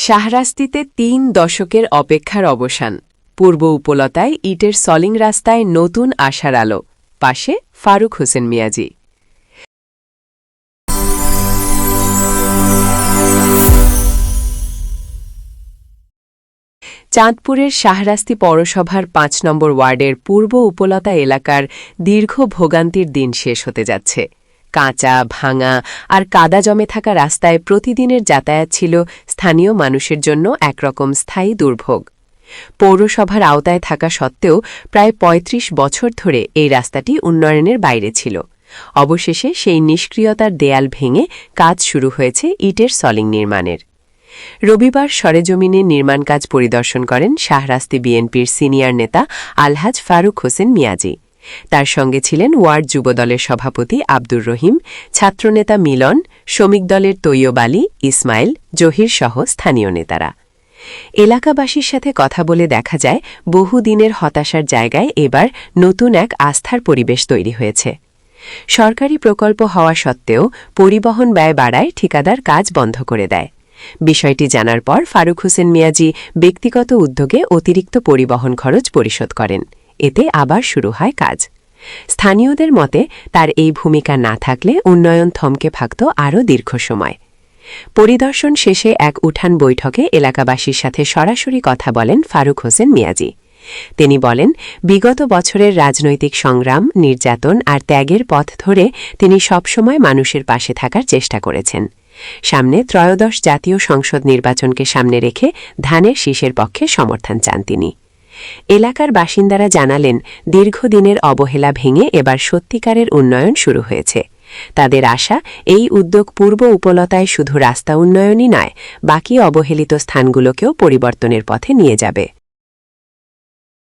শাহরাস্তিতে ৩ দশকের অপেক্ষার অবসান। পূর্ব উপলতায় ইটের সলিং রাস্তায় নতুন আশার আলো। পাশে ফারুক হোসেন মিয়াজি। চাঁদপুরের শাহরাস্তি পৌরসভার ৫ নম্বর ওয়ার্ডের পূর্ব উপলতা এলাকার দীর্ঘ ভোগান্তির দিন শেষ হতে যাচ্ছে। কাঁচা, ভাঙা আর কাদা জমে থাকা রাস্তায় প্রতিদিনের যাতায়াত ছিল স্থানীয় মানুষের জন্য একরকম স্থায়ী দুর্ভোগ। পৌরসভার আওতায় থাকা সত্ত্বেও প্রায় ৩৫ বছর ধরে এই রাস্তাটি উন্নয়নের বাইরে ছিল। অবশেষে সেই নিষ্ক্রিয়তার দেয়াল ভেঙে কাজ শুরু হয়েছে ইটের সলিং নির্মাণের। রবিবার সরেজমিনে নির্মাণ কাজ পরিদর্শন করেন শাহরাস্তি বিএনপির সিনিয়র নেতা আলহাজ ফারুক হোসেন মিয়াজি। তার সঙ্গে ছিলেন ওয়ার্ড যুবদলের সভাপতি আব্দুর রহিম, ছাত্রনেতা মিলন, শ্রমিক দলের তৈয়ব আলী, ইসমাইল, জহির সহ স্থানীয় নেতারা। এলাকাবাসীর সাথে কথা বলে দেখা যায়, বহুদিনের হতাশার জায়গায় এবার নতুন এক আস্থার পরিবেশ তৈরি হয়েছে। সরকারি প্রকল্প হওয়া সত্ত্বেও পরিবহন ব্যয় বাড়ায় ঠিকাদার কাজ বন্ধ করে দেয়। বিষয়টি জানার পর ফারুক হোসেন মিয়াজি ব্যক্তিগত উদ্যোগে অতিরিক্ত পরিবহন খরচ পরিশোধ করেন। এতে আবার শুরু হয় কাজ। স্থানীয়দের মতে তার এই ভূমিকা না থাকলে উন্নয়ন থমকে থাকত আরও দীর্ঘ সময়। পরিদর্শন শেষে এক উঠান বৈঠকে এলাকাবাসীর সাথে সরাসরি কথা বলেন ফারুক হোসেন মিয়াজি। তিনি বলেন, বিগত বছরের রাজনৈতিক সংগ্রাম, নির্যাতন আর ত্যাগের পথ ধরে তিনি সবসময় মানুষের পাশে থাকার চেষ্টা করেছেন। সামনে ত্রয়োদশ জাতীয় সংসদ নির্বাচনকে সামনে রেখে ধানের শীষের পক্ষে সমর্থন চান তিনি। এলাকার বাসিন্দারা জানালেন, দীর্ঘদিনের অবহেলা ভেঙে এবার সত্যিকারের উন্নয়ন শুরু হয়েছে। তাদের আশা, এই উদ্যোগ পূর্ব উপলতায় শুধু রাস্তা উন্নয়নই নয়, বাকি অবহেলিত স্থানগুলোকেও পরিবর্তনের পথে নিয়ে যাবে।